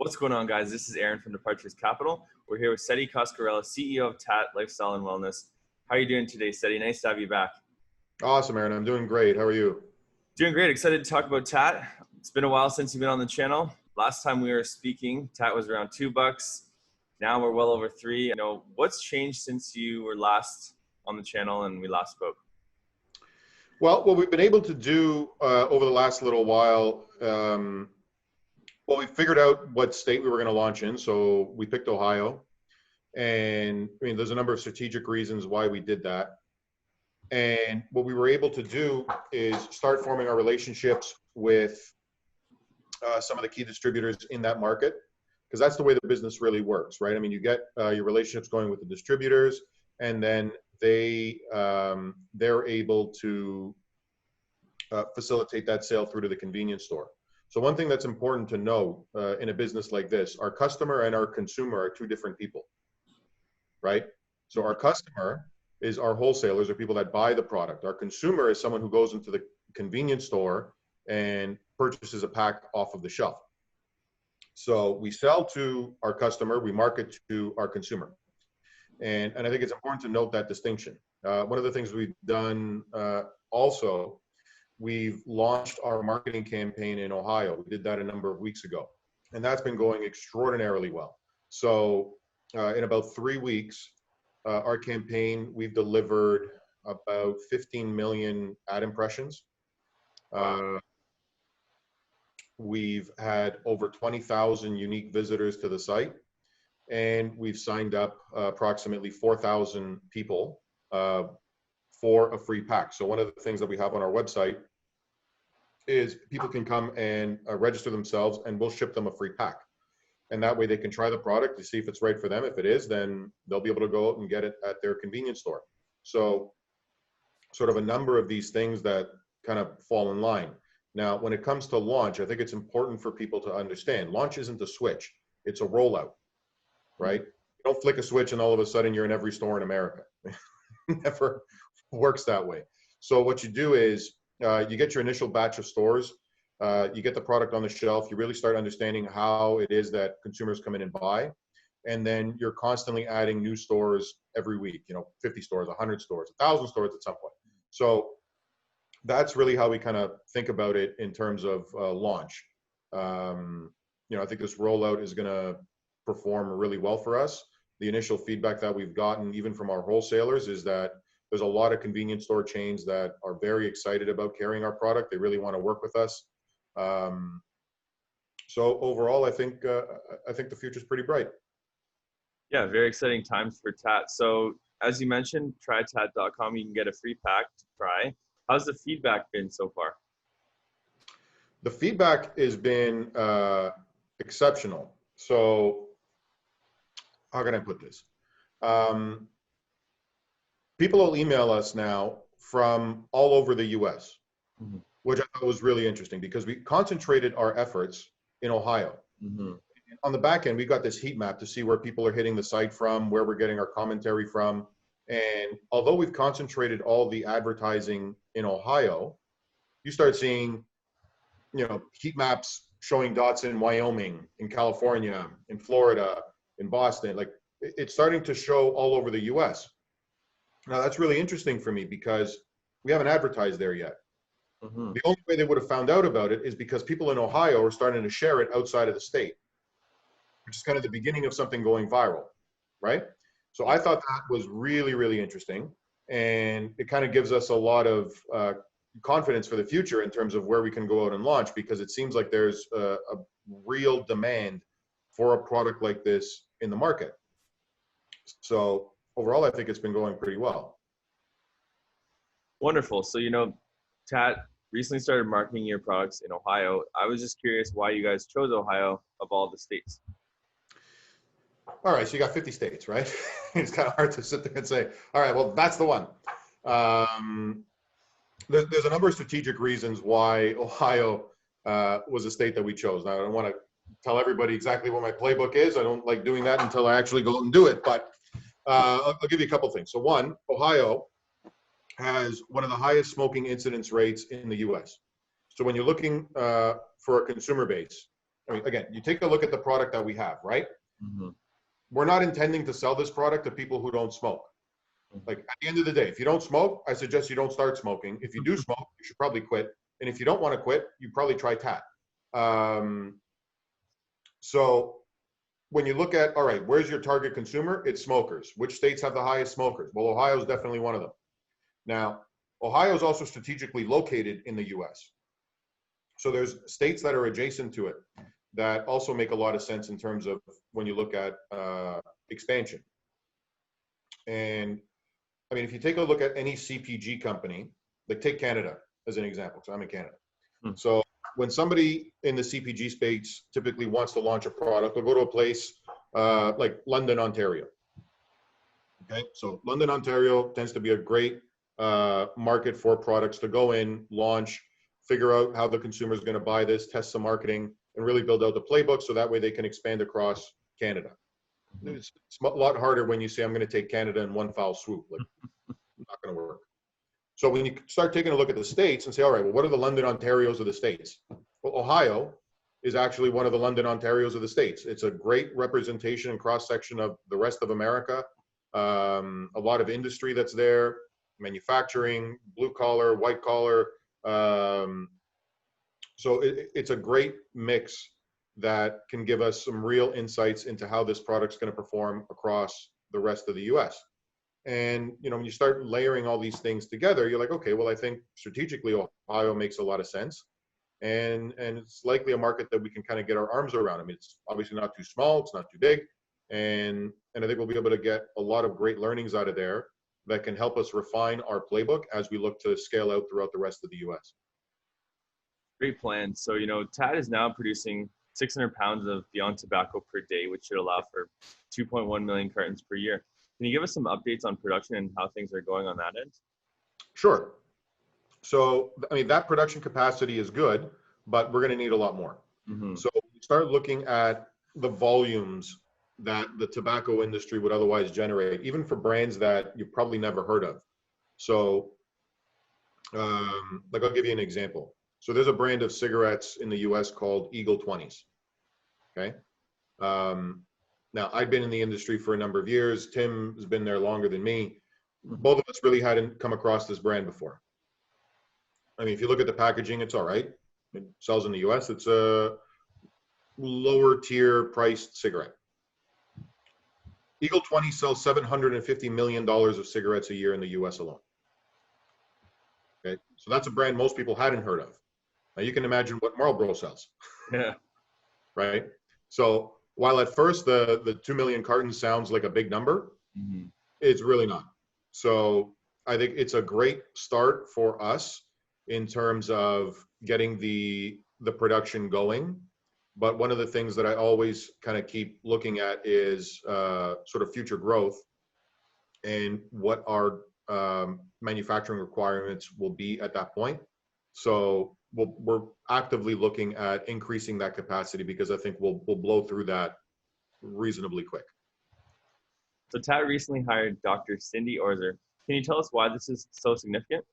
What's going on, guys? This is Aaron from Departures Capital. We're here with Setti Coscarella, CEO of Taat Lifestyle and Wellness. How are you doing today, Setti? Nice to have you back. Awesome, Aaron. I'm doing great. How are you? Doing great. Excited to talk about Taat. It's been a while since you've been on the channel. Last time we were speaking, Taat was around $2. Now we're well over $3. What's changed since you were last on the channel and we last spoke? Well, what we've been able to do over the last little while, we figured out what state we were going to launch in. So we picked Ohio. And there's a number of strategic reasons why we did that. And what we were able to do is start forming our relationships with some of the key distributors in that market, because that's the way the business really works, right? You get your relationships going with the distributors, and then they're able to facilitate that sale through to the convenience store. So one thing that's important to know in a business like this, our customer and our consumer are two different people, right? So our customer is our wholesalers, or people that buy the product. Our consumer is someone who goes into the convenience store and purchases a pack off of the shelf. So we sell to our customer, we market to our consumer. And I think it's important to note that distinction. One of the things we've done also, we've launched our marketing campaign in Ohio. We did that a number of weeks ago, and that's been going extraordinarily well. So in about 3 weeks, our campaign, we've delivered about 15 million ad impressions. We've had over 20,000 unique visitors to the site, and we've signed up approximately 4,000 people for a free pack. So one of the things that we have on our website is people can come and register themselves, and we'll ship them a free pack. And that way they can try the product to see if it's right for them. If it is, then they'll be able to go out and get it at their convenience store. So sort of a number of these things that kind of fall in line. Now, when it comes to launch, I think it's important for people to understand launch isn't a switch, it's a rollout, right? You don't flick a switch and all of a sudden you're in every store in America. It never works that way. So what you do is you get your initial batch of stores, you get the product on the shelf, you really start understanding how it is that consumers come in and buy. And then you're constantly adding new stores every week, 50 stores, 100 stores, 1,000 stores at some point. So that's really how we kind of think about it in terms of launch. I think this rollout is going to perform really well for us. The initial feedback that we've gotten, even from our wholesalers, is that there's a lot of convenience store chains that are very excited about carrying our product. They really want to work with us. So overall, I think the future's pretty bright. Yeah, very exciting times for Taat. So as you mentioned, try taat.com. You can get a free pack to try. How's the feedback been so far? The feedback has been exceptional. So how can I put this? People will email us now from all over the US, which I thought was really interesting because we concentrated our efforts in Ohio. On the back end, we got this heat map to see where people are hitting the site from, where we're getting our commentary from. And although we've concentrated all the advertising in Ohio, you start seeing, heat maps showing dots in Wyoming, in California, in Florida, in Boston. Like, it's starting to show all over the US. Now that's really interesting for me because we haven't advertised there yet. The only way they would have found out about it is because people in Ohio are starting to share it outside of the state, which is kind of the beginning of something going viral, right? So I thought that was really, really interesting. And it kind of gives us a lot of confidence for the future in terms of where we can go out and launch, because it seems like there's a real demand for a product like this in the market. So overall, I think it's been going pretty well. Wonderful. So, Taat recently started marketing your products in Ohio. I was just curious why you guys chose Ohio of all the states. All right, so you got 50 states, right? It's kind of hard to sit there and say, all right, well, that's the one. There's a number of strategic reasons why Ohio was a state that we chose. Now, I don't want to tell everybody exactly what my playbook is. I don't like doing that until I actually go out and do it, but I'll give you a couple things. So one, Ohio has one of the highest smoking incidence rates in the US. So when you're looking for a consumer base, I mean, again, you take a look at the product that we have, right? Mm-hmm. We're not intending to sell this product to people who don't smoke. Like at the end of the day, if you don't smoke, I suggest you don't start smoking. If you do smoke, you should probably quit. And if you don't want to quit, you probably try Taat. So when you look at, all right, where's your target consumer? It's smokers. Which states have the highest smokers? Well, Ohio is definitely one of them. Now, Ohio is also strategically located in the US. So there's states that are adjacent to it that also make a lot of sense in terms of when you look at expansion. And I mean, if you take a look at any CPG company, like take Canada as an example, so I'm in Canada. So when somebody in the CPG space typically wants to launch a product, they'll go to a place like London, Ontario. Okay, so London, Ontario tends to be a great market for products to go in, launch, figure out how the consumer is going to buy this, test some marketing, and really build out the playbook so that way they can expand across Canada. It's a lot harder when you say, I'm going to take Canada in one foul swoop. Like, not going to work. So when you start taking a look at the states and say, all right, well, what are the London, Ontarios of the states? Well, Ohio is actually one of the London, Ontarios of the states. It's a great representation and cross-section of the rest of America. A lot of industry that's there, manufacturing, blue collar, white collar. So it's a great mix that can give us some real insights into how this product's going to perform across the rest of the US. And, you know, when you start layering all these things together, you're like, okay, well, I think strategically Ohio makes a lot of sense. And it's likely a market that we can kind of get our arms around. I mean, it's obviously not too small, it's not too big. And I think we'll be able to get a lot of great learnings out of there that can help us refine our playbook as we look to scale out throughout the rest of the US. Great plan. So, you know, Taat is now producing 600 pounds of Beyond Tobacco per day, which should allow for 2.1 million cartons per year. Can you give us some updates on production and how things are going on that end? Sure. So, I mean, that production capacity is good, but we're going to need a lot more. So we start looking at the volumes that the tobacco industry would otherwise generate, even for brands that you've probably never heard of. So, like I'll give you an example. So there's a brand of cigarettes in the US called Eagle 20s. Okay. Now, I've been in the industry for a number of years. Tim has been there longer than me. Both of us really hadn't come across this brand before. I mean, if you look at the packaging, it's all right. It sells in the US. It's a lower tier priced cigarette. Eagle 20 sells $750 million of cigarettes a year in the US alone. Okay, so that's a brand most people hadn't heard of. Now you can imagine what Marlboro sells. Yeah. Right? So while at first the 2 million cartons sounds like a big number, it's really not. So I think it's a great start for us in terms of getting the production going. But one of the things that I always kind of keep looking at is sort of future growth and what our manufacturing requirements will be at that point. So we're actively looking at increasing that capacity because I think we'll blow through that reasonably quick. So Taat recently hired Dr. Cindy Orzer. Can you tell us why this is so significant?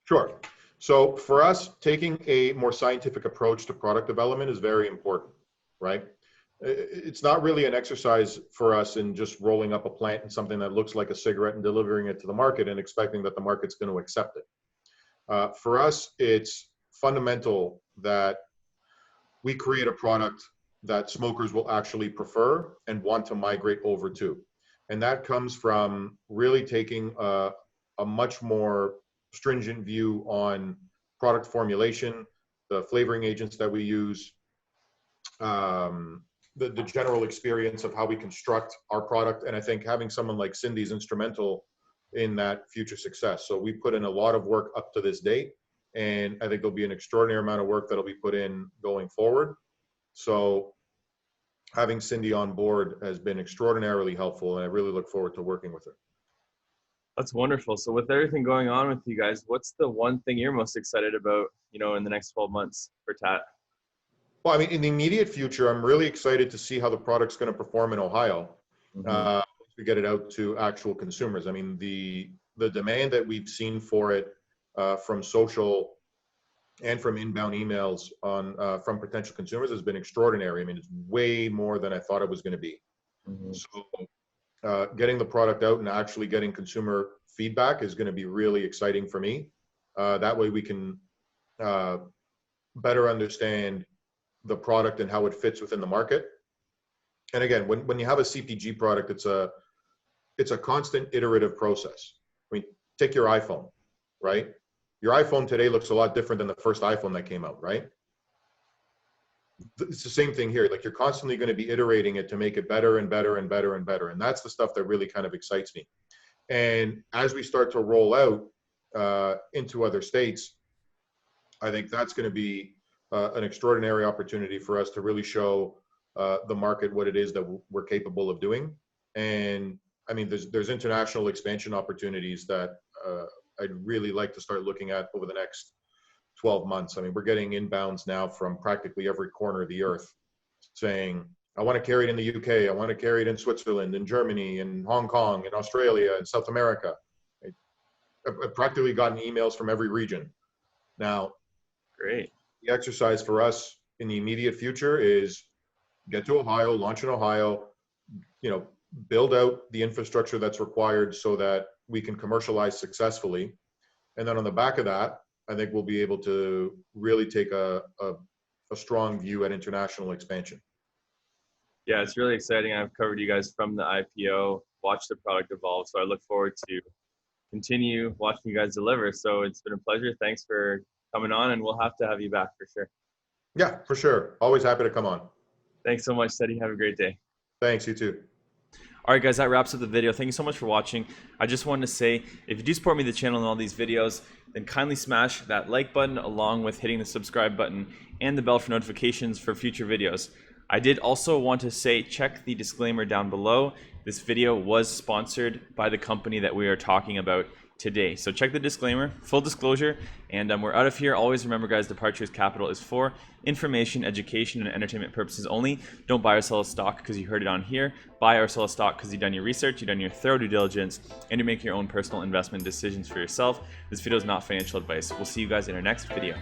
Sure. So for us, taking a more scientific approach to product development is very important, right? It's not really an exercise for us in just rolling up a plant in something that looks like a cigarette and delivering it to the market and expecting that the market's going to accept it. For us, it's fundamental that we create a product that smokers will actually prefer and want to migrate over to. And that comes from really taking a much more stringent view on product formulation, the flavoring agents that we use, the general experience of how we construct our product. And I think having someone like Cindy is instrumental in that future success. So we put in a lot of work up to this date, and I think there'll be an extraordinary amount of work that'll be put in going forward. So having Cindy on board has been extraordinarily helpful, and I really look forward to working with her. That's wonderful. So with everything going on with you guys, what's the one thing you're most excited about, you know, in the next 12 months for Taat? Well, I mean, in the immediate future, I'm really excited to see how the product's going to perform in Ohio. Once we get it out to actual consumers. I mean, the demand that we've seen for it from social and from inbound emails from potential consumers has been extraordinary. I mean, it's way more than I thought it was going to be. Mhm. So getting the product out and actually getting consumer feedback is going to be really exciting for me. That way we can better understand the product and how it fits within the market. And again, when you have a CPG product, it's a constant iterative process. I mean, take your iPhone, right? Your iPhone today looks a lot different than the first iPhone that came out, right? It's the same thing here. Like, you're constantly going to be iterating it to make it better and better and better and better. And that's the stuff that really kind of excites me. And as we start to roll out into other states, I think that's going to be an extraordinary opportunity for us to really show the market what it is that we're capable of doing. And I mean, there's international expansion opportunities that I'd really like to start looking at over the next 12 months. I mean, we're getting inbounds now from practically every corner of the earth saying, I want to carry it in the UK, I want to carry it in Switzerland, in Germany, in Hong Kong, in Australia, in South America. I've practically gotten emails from every region. Now, Great. the exercise for us in the immediate future is get to Ohio, launch in Ohio, build out the infrastructure that's required so that we can commercialize successfully. And then on the back of that, I think we'll be able to really take a strong view at international expansion. Yeah, it's really exciting. I've covered you guys from the IPO, watched the product evolve. So I look forward to continue watching you guys deliver. So it's been a pleasure. Thanks for coming on, and we'll have to have you back for sure. Yeah, for sure. Always happy to come on. Thanks so much, Setti. Have a great day. Thanks, you too. All right, guys, that wraps up the video. Thank you so much for watching. I just wanted to say, if you do support me, the channel, and all these videos, then kindly smash that like button along with hitting the subscribe button and the bell for notifications for future videos. I did also want to say, check the disclaimer down below. This video was sponsored by the company that we are talking about today. So check the disclaimer, full disclosure, and we're out of here. Always remember, guys, Departures Capital is for information, education, and entertainment purposes only. Don't buy or sell a stock because you heard it on here. Buy or sell a stock because you've done your research, you've done your thorough due diligence, and you're making your own personal investment decisions for yourself. This video is not financial advice. We'll see you guys in our next video.